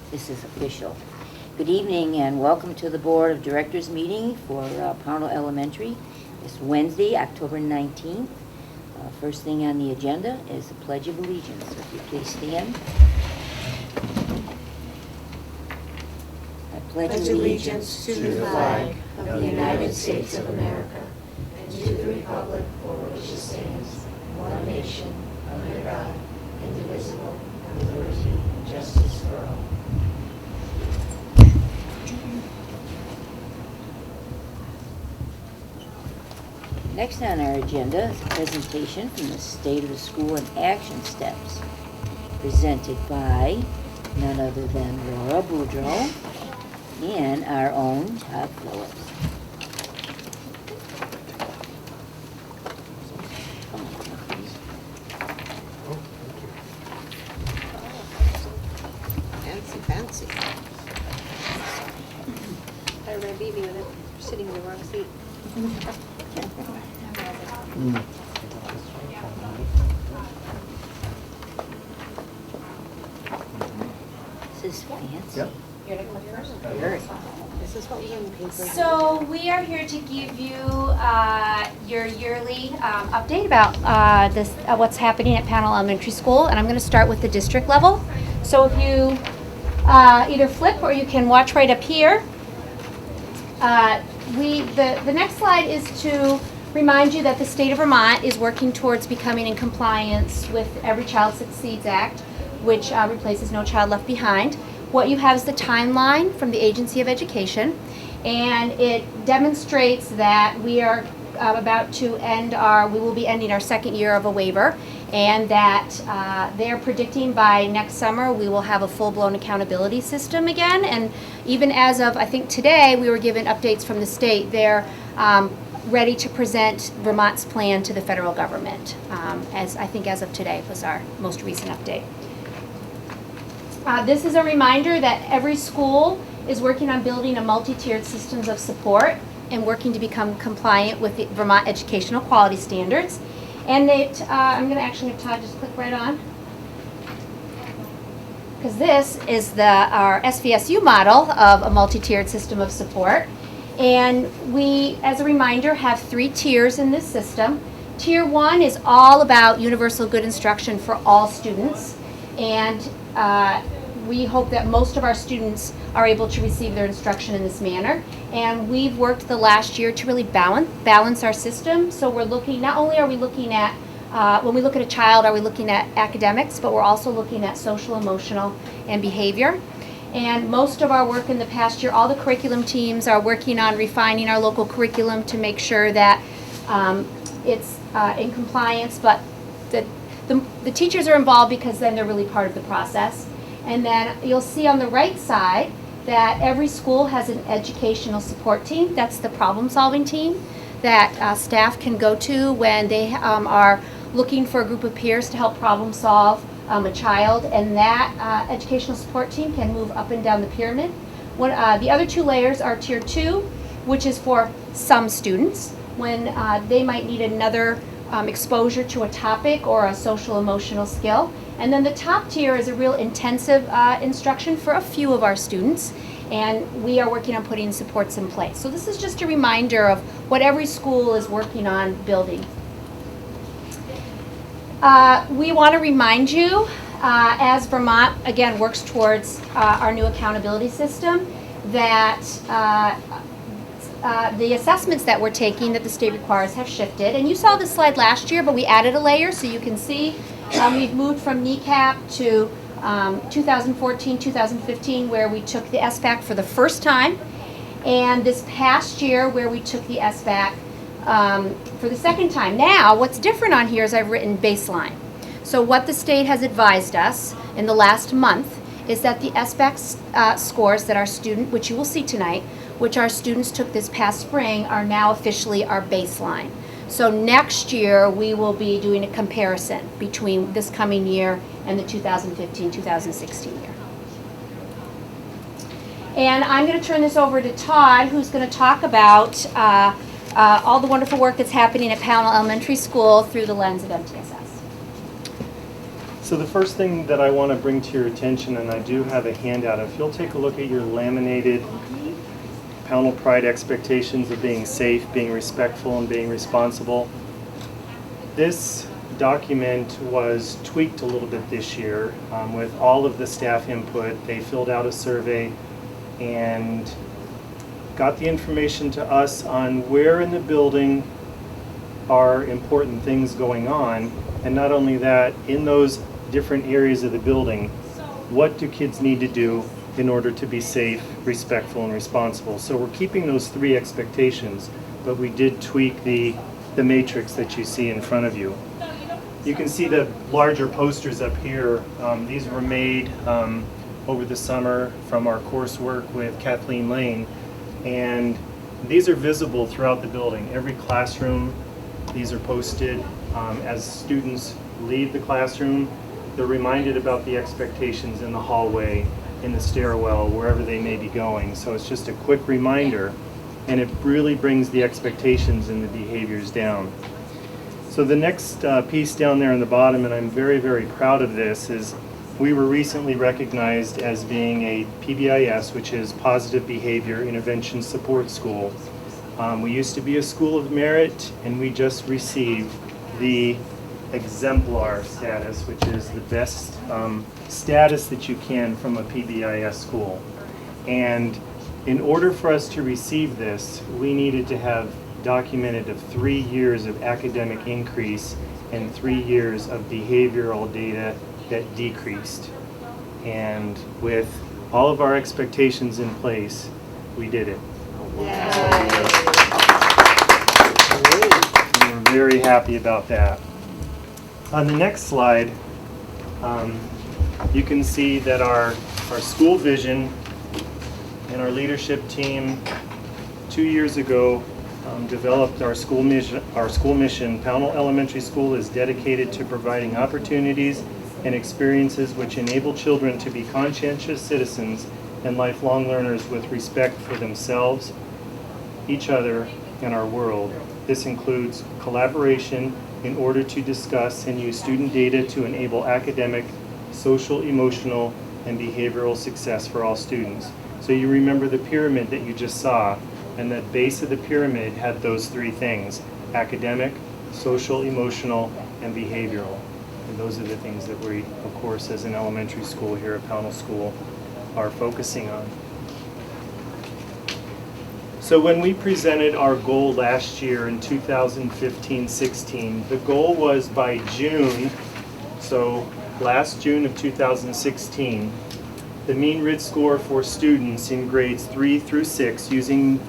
This is official. Good evening and welcome to the Board of Directors meeting for Pownal Elementary. It's Wednesday, October 19th. First thing on the agenda is the Pledge of Allegiance. So if you please stand. I pledge allegiance to the flag of the United States of America and to the republic for which it stands, one nation, under God, indivisible, with liberty and justice for all. Next on our agenda is a presentation from the State of the School and Action Steps, presented by none other than Laura Boudreau and our own Todd Phillips. Fancy. I read Bibi with it, sitting in the wrong seat. This is fancy. Yep. You're gonna click first? Very. This is what was on the paper. So we are here to give you your yearly update about what's happening at Pownal Elementary School, and I'm going to start with the district level. So if you either flip or you can watch right up here. The next slide is to remind you that the state of Vermont is working towards becoming in compliance with Every Child Succeeds Act, which replaces No Child Left Behind. What you have is the timeline from the Agency of Education, and it demonstrates that we are we will be ending our second year of a waiver, and that they're predicting by next summer we will have a full-blown accountability system again. And even as of, I think today, we were given updates from the state. They're ready to present Vermont's plan to the federal government, as of today was our most recent update. This is a reminder that every school is working on building a multi-tiered systems of support and working to become compliant with the Vermont educational quality standards. And I'm going to actually have Todd just click right on, because this is our SVSU model of a multi-tiered system of support. And we, as a reminder, have 3 tiers in this system. Tier 1 is all about universal good instruction for all students, and we hope that most of our students are able to receive their instruction in this manner. And we've worked the last year to really balance our system. So we're looking, not only are we looking at, when we look at a child, are we looking at academics, but we're also looking at social, emotional, and behavior. And most of our work in the past year, all the curriculum teams are working on refining our local curriculum to make sure that it's in compliance, but the teachers are involved because then they're really part of the process. And then you'll see on the right side that every school has an educational support team. That's the problem-solving team that staff can go to when they are looking for a group of peers to help problem solve a child. And that educational support team can move up and down the pyramid. The other 2 layers are Tier 2, which is for some students when they might need another exposure to a topic or a social emotional skill. And then the top tier is a real intensive instruction for a few of our students, and we are working on putting supports in place. So this is just a reminder of what every school is working on building. We want to remind you, as Vermont again works towards our new accountability system, that the assessments that we're taking that the state requires have shifted. And you saw this slide last year, but we added a layer so you can see we've moved from NECAP to 2014, 2015, where we took the SBAC for the first time, and this past year where we took the SBAC for the second time. Now, what's different on here is I've written baseline. So what the state has advised us in the last month is that the SBAC scores that our student, which you will see tonight, which our students took this past spring, are now officially our baseline. So next year we will be doing a comparison between this coming year and the 2015-2016 year. And I'm going to turn this over to Todd, who's going to talk about all the wonderful work that's happening at Pownal Elementary School through the lens of MTSS. So the first thing that I want to bring to your attention, and I do have a handout, if you'll take a look at your laminated Pownal Pride expectations of being safe, being respectful, and being responsible. This document was tweaked a little bit this year with all of the staff input. They filled out a survey and got the information to us on where in the building are important things going on, and not only that, in those different areas of the building, what do kids need to do in order to be safe, respectful, and responsible. So we're keeping those three expectations, but we did tweak the matrix that you see in front of you. You can see the larger posters up here. These were made over the summer from our coursework with Kathleen Lane, and these are visible throughout the building. Every classroom, these are posted. As students leave the classroom, they're reminded about the expectations in the hallway, in the stairwell, wherever they may be going. So it's just a quick reminder, and it really brings the expectations and the behaviors down. So the next piece down there in the bottom, and I'm very, very proud of this, is we were recently recognized as being a PBIS, which is Positive Behavior Intervention Support School. We used to be a school of merit, and we just received the exemplar status, which is the best status that you can from a PBIS school. And in order for us to receive this, we needed to have documented of 3 years of academic increase and 3 years of behavioral data that decreased. And with all of our expectations in place, we did it. And we're very happy about that. On the next slide, you can see that our school vision and our leadership team 2 years ago developed our school mission. Pownal Elementary School is dedicated to providing opportunities and experiences which enable children to be conscientious citizens and lifelong learners with respect for themselves, each other, and our world. This includes collaboration in order to discuss and use student data to enable academic, social, emotional, and behavioral success for all students. So you remember the pyramid that you just saw, and the base of the pyramid had those three things: academic, social, emotional, and behavioral. And those are the things that we, of course, as an elementary school here at Pownal School, are focusing on. So when we presented our goal last year in 2015-16, the goal was by June, so last June of 2016, the mean RIT score for students in grades 3 through 6 using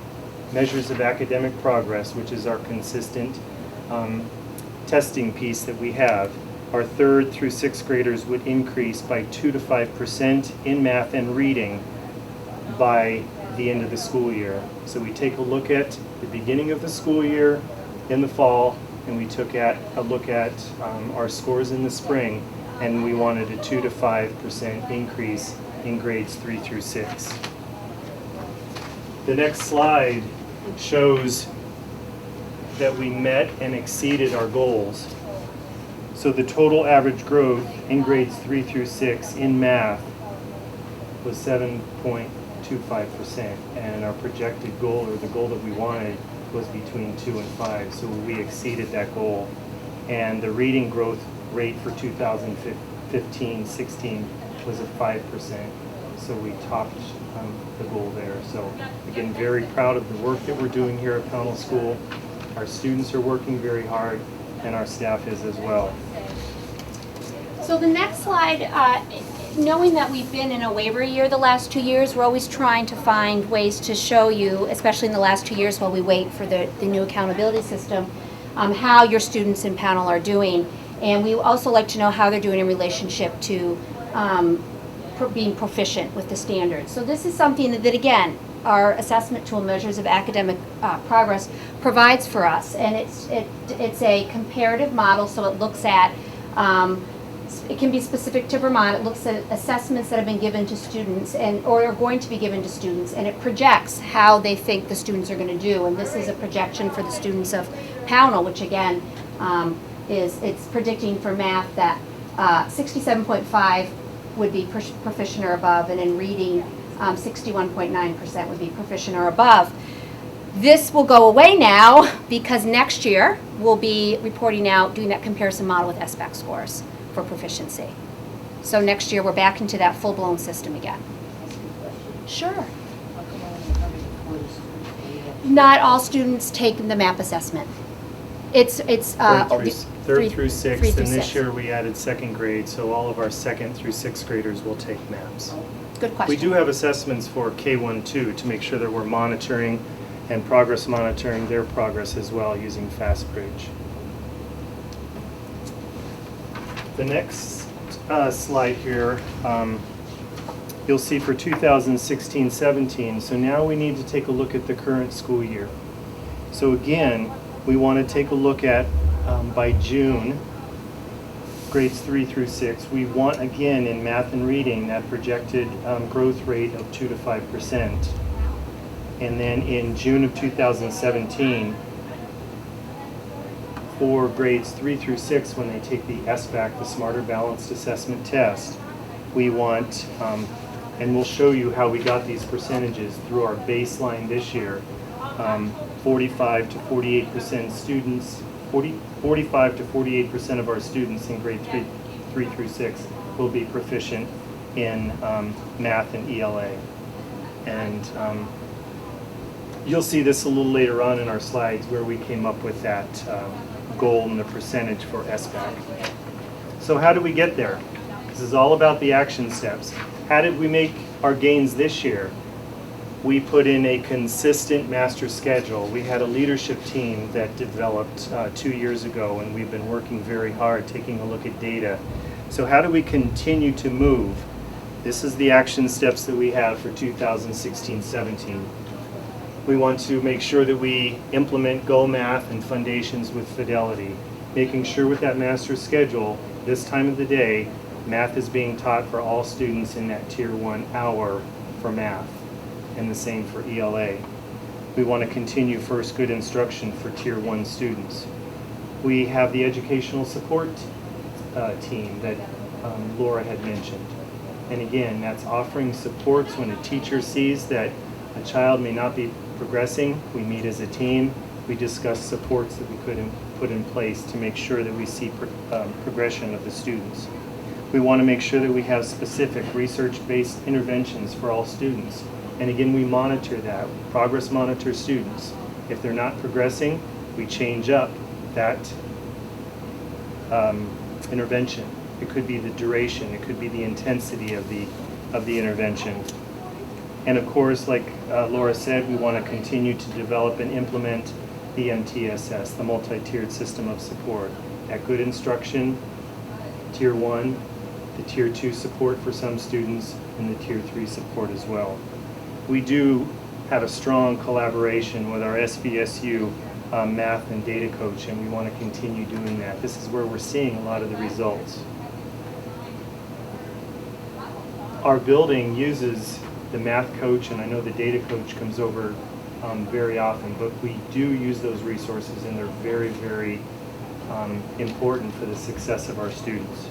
measures of academic progress, which is our consistent testing piece that we have, our 3rd through 6th graders would increase by 2 to 5% in math and reading by the end of the school year. So we take a look at the beginning of the school year in the fall, and we took a look at our scores in the spring, and we wanted a 2 to 5% increase in grades 3 through 6. The next slide shows that we met and exceeded our goals. So the total average growth in grades 3 through 6 in math was 7.25%, and our projected goal, or the goal that we wanted, was between 2 and 5, so we exceeded that goal. And the reading growth rate for 2015-16 was at 5%, so we topped the goal there. So again, very proud of the work that we're doing here at Pownal School. Our students are working very hard, and our staff is as well. So the next slide, knowing that we've been in a waiver year the last 2 years, we're always trying to find ways to show you, especially in the last 2 years while we wait for the new accountability system, how your students in Pownal are doing. And we also like to know how they're doing in relationship to being proficient with the standards. So this is something that again, our assessment tool, Measures of Academic Progress, provides for us. And it's a comparative model, so it looks at it can be specific to Vermont. It looks at assessments that have been given to students or are going to be given to students, and it projects how they think the students are going to do. And this is a projection for the students of Pownal, which again it's predicting for math that 67.5 would be proficient or above, and in reading, 61.9% would be proficient or above. This will go away now because next year we'll be reporting out, doing that comparison model with SBAC scores for proficiency. So next year we're back into that full-blown system again. That's a good question. Sure. How come only 140 students do you have? Not all students take the MAP assessment. It's Third through sixth, through and this sixth. year we added second grade, so all of our second through sixth graders will take MAPs. Good question. We do have assessments for K1 too, to make sure that we're monitoring and progress monitoring their progress as well using FastBridge. The next slide here, you'll see for 2016-17. So now we need to take a look at the current school year. So again, we want to take a look at by June, grades 3 through 6. We want again in math and reading that projected growth rate of 2 to 5%. And then in June of 2017, for grades 3 through 6, when they take the SBAC, the Smarter Balanced Assessment Test, we want, and we'll show you how we got these percentages through our baseline this year, 45 to 48% students, 45 to 48% of our students in grade 3 through 6 will be proficient in math and ELA. And you'll see this a little later on in our slides where we came up with that goal and the percentage for SBAC. So how do we get there? This is all about the action steps. How did we make our gains this year? We put in a consistent master schedule. We had a leadership team that developed 2 years ago, and we've been working very hard taking a look at data. So how do we continue to move? This is the action steps that we have for 2016-17. We want to make sure that we implement Go Math and Foundations with Fidelity, making sure with that master schedule, this time of the day, math is being taught for all students in that Tier 1 hour for math, and the same for ELA. We want to continue first good instruction for Tier 1 students. We have the educational support team that Laura had mentioned. And again, that's offering supports when a teacher sees that a child may not be progressing. We meet as a team. We discuss supports that we could put in place to make sure that we see progression of the students. We want to make sure that we have specific research-based interventions for all students. And again, we monitor that. Progress monitor students. If they're not progressing, we change up that intervention. It could be the duration. It could be the intensity of the intervention. And of course, like Laura said, we want to continue to develop and implement the MTSS, the multi-tiered system of support. At good instruction, Tier 1, the Tier 2 support for some students, and the Tier 3 support as well. We do have a strong collaboration with our SVSU math and data coach, and we want to continue doing that. This is where we're seeing a lot of the results. Our building uses the math coach, and I know the data coach comes over very often, but we do use those resources, and they're very, very important for the success of our students.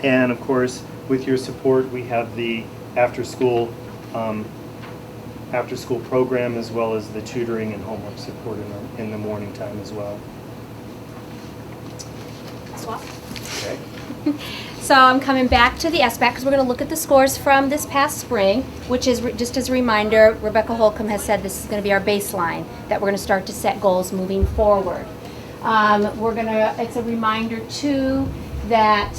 And of course, with your support, we have the after-school program, as well as the tutoring and homework support in the morning time as well. Swap. Okay. So I'm coming back to the SBAC because we're going to look at the scores from this past spring, which is, just as a reminder, Rebecca Holcomb has said this is going to be our baseline, that we're going to start to set goals moving forward. It's a reminder too that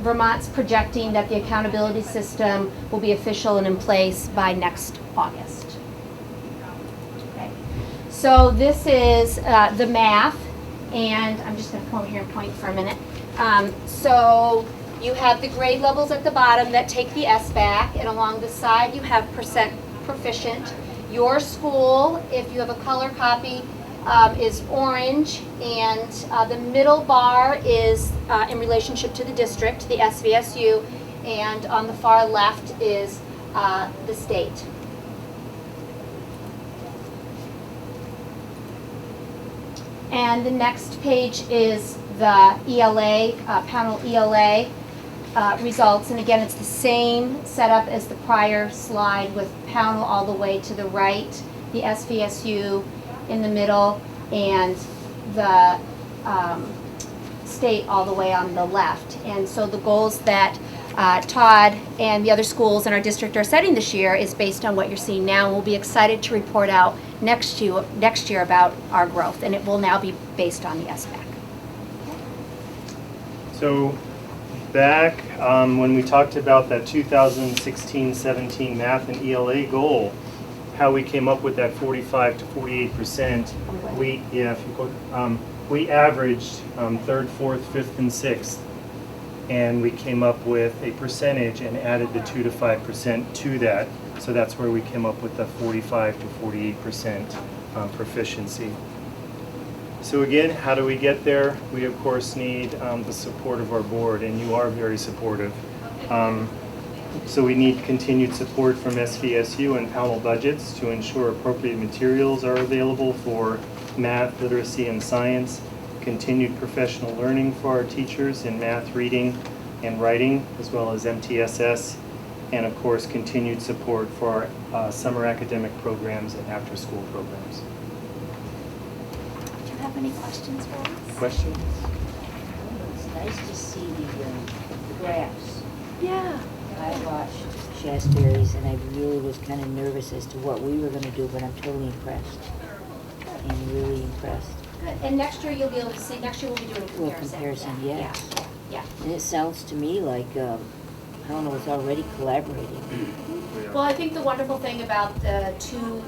Vermont's projecting that the accountability system will be official and in place by next August. Okay. So this is the math, and I'm just going to come over here and point for a minute. So you have the grade levels at the bottom that take the SBAC, and along the side you have percent proficient. Your school, if you have a color copy, is orange, and the middle bar is in relationship to the district, the SVSU, and on the far left is the state. And the next page is the ELA, Pownal ELA results. And again, it's the same setup as the prior slide with Pownal all the way to the right, the SVSU in the middle, and the state all the way on the left. And so the goals that Todd and the other schools in our district are setting this year is based on what you're seeing now. And we'll be excited to report out next year about our growth, and it will now be based on the SBAC. So back when we talked about that 2016-17 math and ELA goal, how we came up with that 45 to 48%, we averaged third, fourth, fifth, and sixth, and we came up with a percentage and added the 2 to 5% to that. So that's where we came up with the 45 to 48% proficiency. So again, how do we get there? We of course need the support of our board, and you are very supportive. So we need continued support from SVSU and Pownal budgets to ensure appropriate materials are available for math, literacy, and science, continued professional learning for our teachers in math, reading, and writing, as well as MTSS, and of course continued support for our summer academic programs and after-school programs. Do you have any questions for us? Questions? It's nice to see the graphs. Yeah. I watched Shasberry's and I really was kind of nervous as to what we were going to do, but I'm totally impressed. I'm really impressed. Good. And next year you'll be able to see, next year we'll be doing a Well, comparison. comparison, yes. Yeah. And it sounds to me like Pownal is already collaborating. Well, I think the wonderful thing about the 2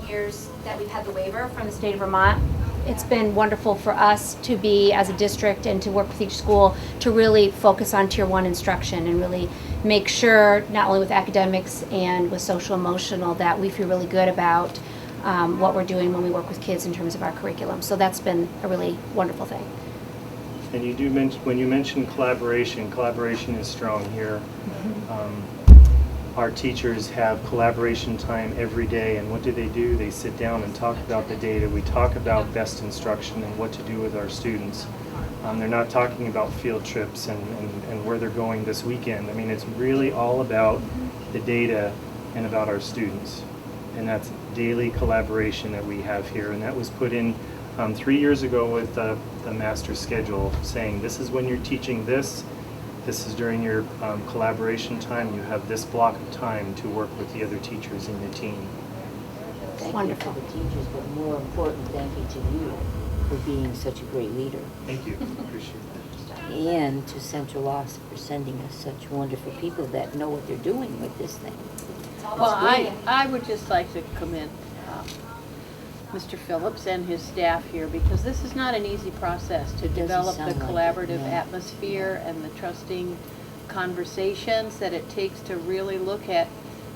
years that we've had the waiver from the state of Vermont, it's been wonderful for us to be, as a district, and to work with each school to really focus on Tier 1 instruction and really make sure, not only with academics and with social emotional, that we feel really good about what we're doing when we work with kids in terms of our curriculum. So that's been a really wonderful thing. And you do mention, when you mention collaboration, collaboration is strong here. Our teachers have collaboration time every day, and what do? They sit down and talk about the data. We talk about best instruction and what to do with our students. They're not talking about field trips and where they're going this weekend. I mean, it's really all about the data and about our students. And that's daily collaboration that we have here. And that was put in 3 years ago with the master schedule, saying this is when you're teaching this. This is during your collaboration time. You have this block of time to work with the other teachers in your team. Thank Wonderful. you to the teachers, but more important, thank you to you for being such a great leader. Thank you. Appreciate that. And to Central Office for sending us such wonderful people that know what they're doing with this thing. Well, I would just like to commend Mr. Phillips and his staff here, because this is not an easy process to develop the sound like it, collaborative no. atmosphere and the trusting conversations that it takes to really look at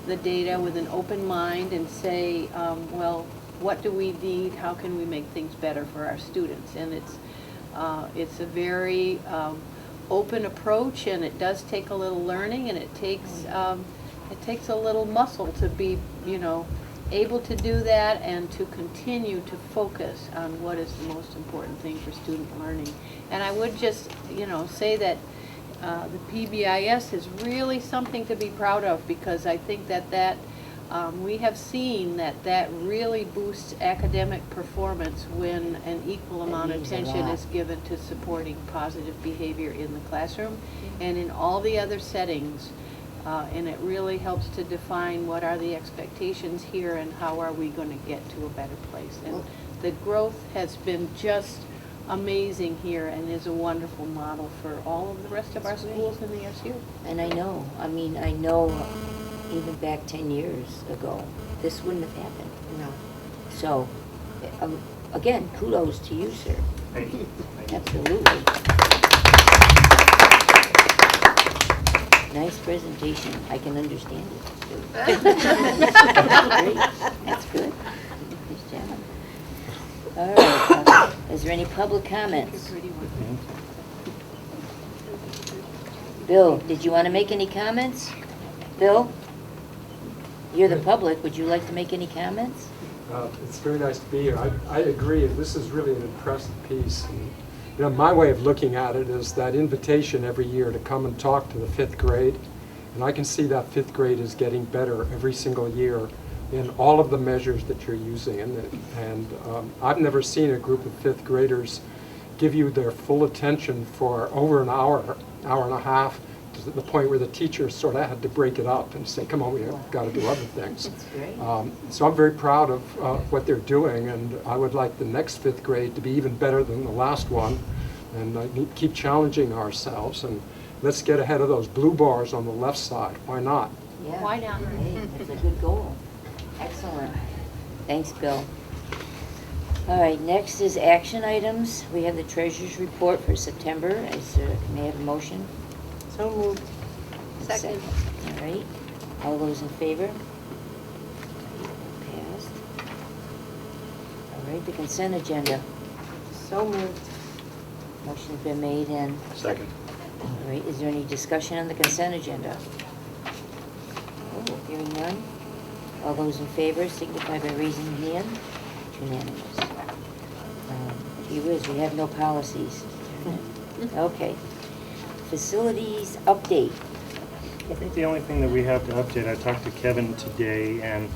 the data with an open mind and say, well, what do we need? How can we make things better for our students? And it's a very open approach, and it does take a little learning, and it takes a little muscle to be, able to do that and to continue to focus on what is the most important thing for student learning. And I would just, say that the PBIS is really something to be proud of, because I think that we have seen that really boosts academic performance when an equal amount of attention is given to supporting positive behavior in the classroom and in all the other settings. And it really helps to define what are the expectations here and how are we going to get to a better place. And the growth has been just amazing here and is a wonderful model for all of the rest of our schools in the SU. And I know even back 10 years ago, this wouldn't have happened. No. So, again, kudos to you, sir. Thank you. Absolutely. Nice presentation. I can understand it. That's great. That's good. Nice job. All right. Is there any public comments? Bill, did you want to make any comments? Bill? You're the public. Would you like to make any comments? It's very nice to be here. I agree. This is really an impressive piece. You know, my way of looking at it is that invitation every year to come and talk to the 5th grade. And I can see that 5th grade is getting better every single year in all of the measures that you're using. And I've never seen a group of 5th graders give you their full attention for over an hour, hour and a half, to the point where the teacher sort of had to break it up and say, come on, we've got to do other things. That's great. So I'm very proud of what they're doing, and I would like the next 5th grade to be even better than the last one, and keep challenging ourselves, and let's get ahead of those blue bars on the left side. Why not? Yeah. Why not? Hey, that's a good goal. Excellent. Thanks, Bill. All right, next is action items. We have the treasurer's report for September. May I have a motion? So moved. Second. All right. All those in favor? Passed. All right, the consent agenda. So moved. Motion's been made and, Second. all right, is there any discussion on the consent agenda? Oh, hearing none. All those in favor signify by raising your hand. It's unanimous. Gee whiz, we have no policies. Okay. Facilities update. I think the only thing that we have to update, I talked to Kevin today, and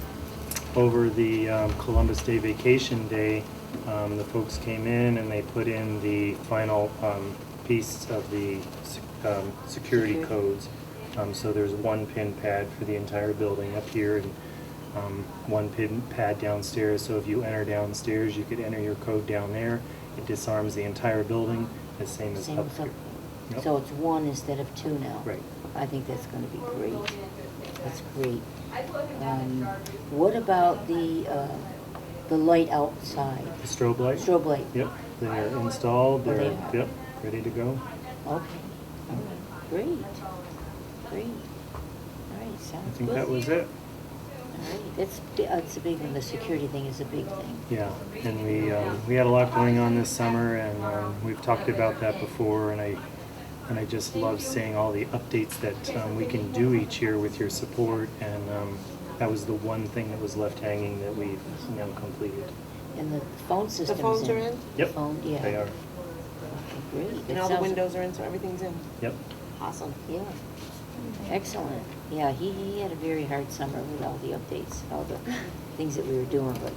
over the Columbus Day vacation day, the folks came in and they put in the final piece of the security codes. So there's one pin pad for the entire building up here, and one pin pad downstairs. So if you enter downstairs, you could enter your code down there. It disarms the entire building, the same as Same up as here. up. Yep. So it's one instead of two now. Right. I think that's gonna be great. That's great. What about the light outside? The strobe light? Strobe light? Yep, they're installed, Oh, they they're, are. yep, ready to go. Okay. All right. Great. Great. All right, I sounds think good. that was it. All right, that's a big one. The security thing is a big thing. Yeah, and we had a lot going on this summer, and we've talked about that before, and I just love seeing all the updates that we can do each year with your support, and that was the one thing that was left hanging that we've now completed. And the phone system's in. The phones are in? Yep, Phone, yeah. they are. Okay, great. And It all the sounds- windows are in, so everything's in. Yep. Awesome. Yeah. Excellent. Yeah, he had a very hard summer with all the updates, all the things that we were doing, but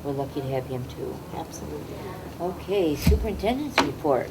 we're lucky to have him too. Absolutely. Okay, superintendent's report.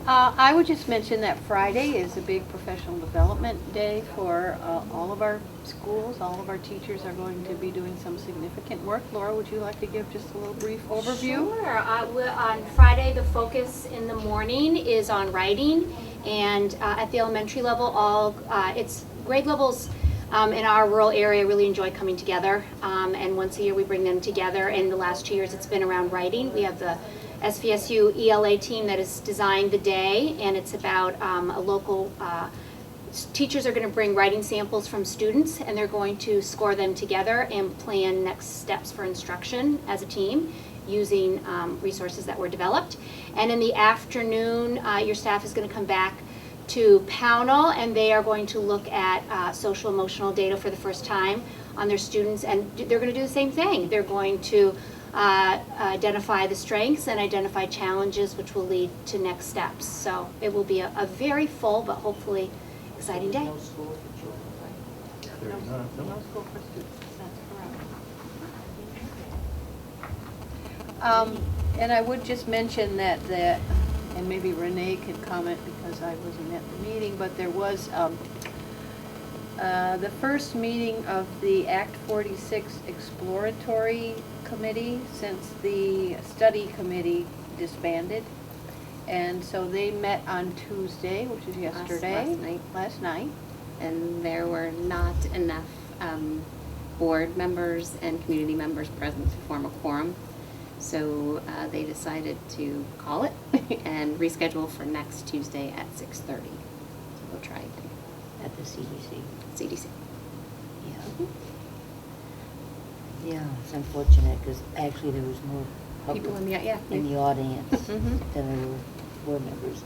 I would just mention that Friday is a big professional development day for all of our schools. All of our teachers are going to be doing some significant work. Laura, would you like to give just a little brief overview? Sure. On Friday, the focus in the morning is on writing, and at the elementary level, it's grade levels in our rural area really enjoy coming together, and once a year we bring them together. And the last 2 years it's been around writing. We have the SVSU ELA team that has designed the day, and it's about a local teachers are going to bring writing samples from students, and they're going to score them together and plan next steps for instruction as a team using resources that were developed. And in the afternoon, your staff is going to come back to Pownal, and they are going to look at social emotional data for the first time on their students, and they're going to do the same thing. They're going to identify the strengths and identify challenges, which will lead to next steps. So it will be a very full but hopefully exciting day. No school for children, right? There's not, no. No school for students, that's correct. And I would just mention that and maybe Renee could comment because I wasn't at the meeting, but there was the first meeting of the Act 46 Exploratory Committee since the study committee disbanded. And so they met on Tuesday, which is yesterday. Last night. And there were not enough board members and community members present to form a quorum. So they decided to call it and reschedule for next Tuesday at 6:30. So we'll try again. At the CDC. CDC. Yeah. Yeah, it's unfortunate because actually there was more People public in in the audience Mhm. than there were board members.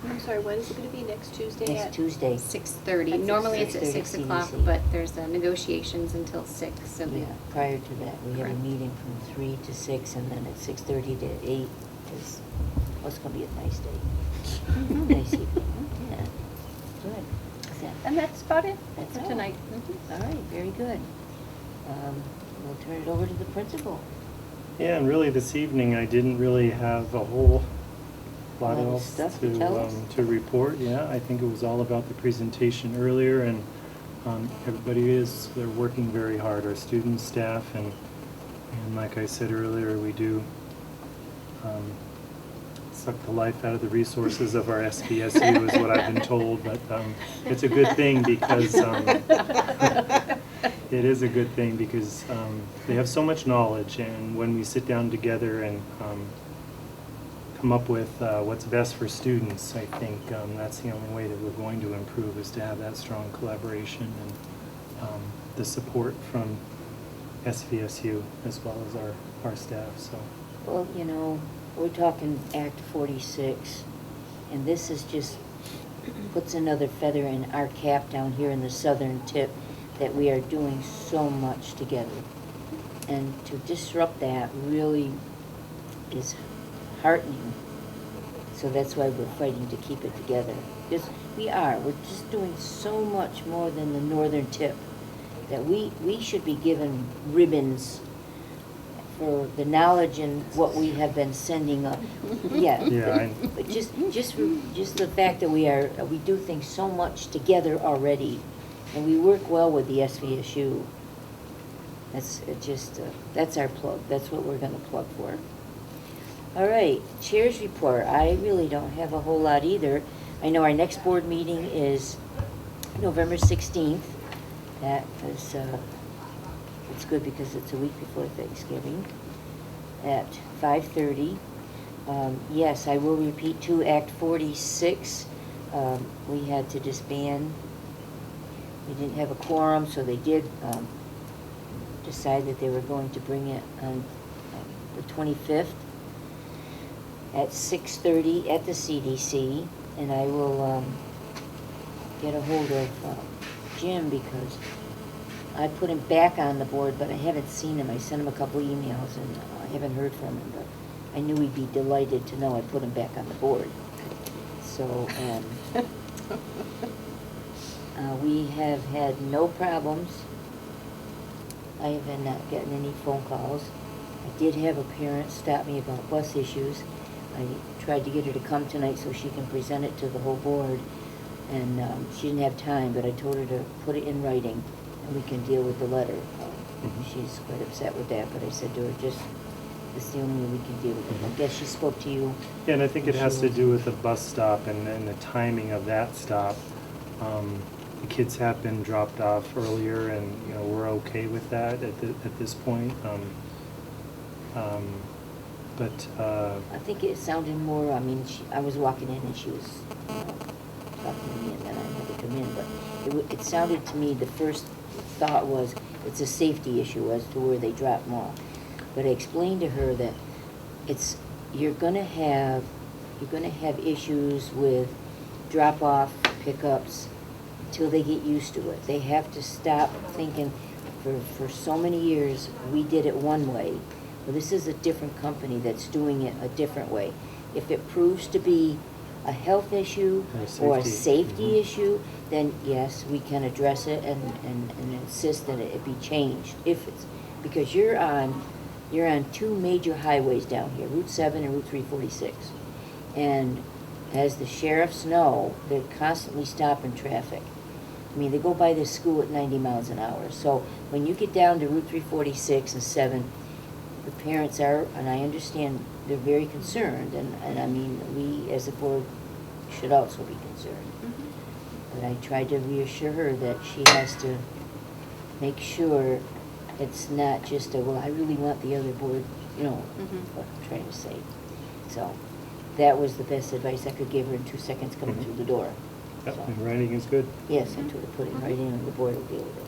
I'm sorry, when is it going to be next Tuesday? Next Tuesday. 6:30. At Normally it's at 6:30 6 o'clock, CDC. but there's negotiations until 6. So Yeah, prior to that, we have a Correct. meeting from 3 to 6 and then at 6:30 to 8, because it's going to be a nice day. Nice evening. Yeah. Good. Is that- And that's about it That's for all. tonight. All right, very good. We'll turn it over to the principal. Yeah, and really this evening, I didn't really have a whole lot Lot of else stuff to tell us. to report. Yeah, I think it was all about the presentation earlier, and they're working very hard, our students, staff, and like I said earlier, we do suck the life out of the resources of our SBSU is what I've been told, but it's a good thing because it is a good thing because they have so much knowledge, and when we sit down together and come up with what's best for students, I think that's the only way that we're going to improve, is to have that strong collaboration and the support from SVSU as well as our staff. So. Well, you know, we're talking Act 46, and this is just puts another feather in our cap down here in the southern tip, that we are doing so much together. And to disrupt that really is heartening. So that's why we're fighting to keep it together. Because we're just doing so much more than the northern tip, that we should be given ribbons for the knowledge and what we have been sending up. Yeah. Yeah, But just the fact that we do things so much together already, and we work well with the SVSU. That's our plug. That's what we're going to plug for. All right, chair's report. I really don't have a whole lot either. I know our next board meeting is November 16th. That is, it's good because it's a week before Thanksgiving at 5:30. Yes, I will repeat too, Act 46. We had to disband. We didn't have a quorum, so they did decide that they were going to bring it on the 25th at 6:30 at the CDC, and I will get a hold of Jim, because I put him back on the board, but I haven't seen him. I sent him a couple emails, and I haven't heard from him, but I knew he'd be delighted to know I put him back on the board. So we have had no problems. I have not gotten any phone calls. I did have a parent stop me about bus issues. I tried to get her to come tonight so she can present it to the whole board, and she didn't have time, but I told her to put it in writing, and we can deal with the letter. She's quite upset with that, but I said to her, it's the only way we can deal with it. I guess she spoke to you. Yeah, and I think it has to do with the bus stop and the timing of that stop. The kids have been dropped off earlier, and we're okay with that at this point. But I think it sounded more, I mean, I was walking in and she was talking to me, and then I had to come in, but it sounded to me, the first thought was it's a safety issue as to where they drop them off. But I explained to her that you're gonna have issues with drop-off, pickups, until they get used to it. They have to stop thinking, for so many years, we did it one way. Well, this is a different company that's doing it a different way. If it proves to be a health issue or a safety issue, then yes, we can address it and insist that it be changed. Because you're on two major highways down here, Route 7 and Route 346. And as the sheriffs know, they're constantly stopping traffic. I mean, they go by this school at 90 miles an hour. So when you get down to Route 346 and 7, the parents are, and I understand, they're very concerned. And I mean, we as a board should also be concerned. But I tried to reassure her that she has to make sure it's not just well, I really want the other board, what I'm trying to say. So that was the best advice I could give her in 2 seconds coming through the door. yep, So, and writing is good. yes, I told her to put it right in and the board will deal with it.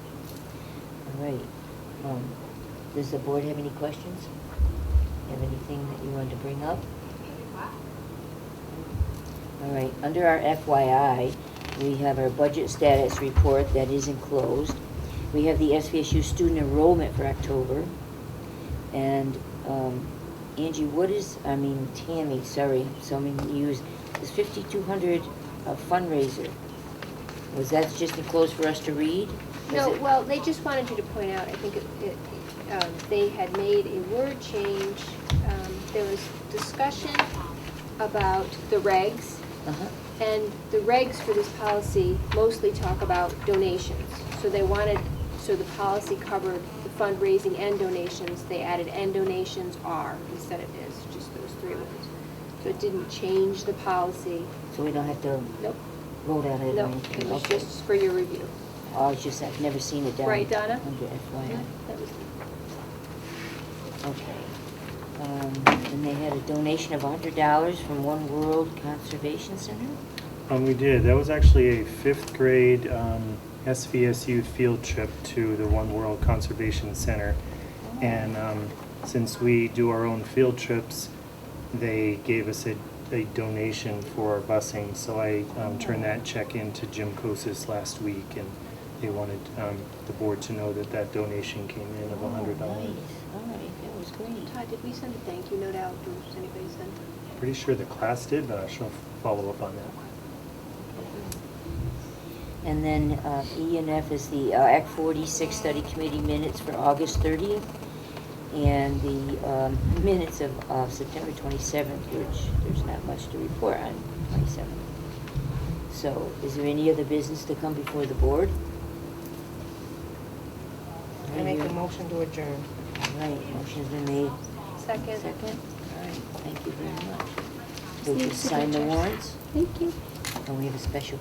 All right. Does the board have any questions? Have anything that you wanted to bring up? All right, under our FYI, we have our budget status report that is enclosed. We have the SVSU student enrollment for October, and Angie, Tammy, sorry, so many years, this 5,200 fundraiser, was that just enclosed for us to read? Was No, it- well, they just wanted you to point out, I think they had made a word change. There was discussion about the regs, Uh-huh. and the regs for this policy mostly talk about donations. So they wanted, so the policy covered the fundraising and donations. They added "and donations are" instead of "is," just those three words. So it didn't change the policy. So we don't have to Nope, vote on it or nope, anything? it was Okay. just for your review. Oh, it's just, I've never seen it down. Right, Donna? Under FYI. That was Okay. And they had a donation of $100 from One World Conservation Center? We did. That was actually a 5th grade SVSU field trip to the One World Conservation Center. And since we do our own field trips, they gave us a donation for our busing. So I turned that check in to Jim Kosis last week, and they wanted the board to know that that donation came in of $100. Nice. All right, that was great. Todd, did we send a thank you note out? Did anybody send? Pretty sure the class did, but I shall follow up on that. And then E and F is the Act 46 Study Committee minutes for August 30th, and the minutes of September 27th, which there's not much to report on 27th. So, is there any other business to come before the board? I make a motion to adjourn. All right, motion's been made. Second. Second? All right, thank you very much. We'll just sign the warrants, Thank you. and we have a special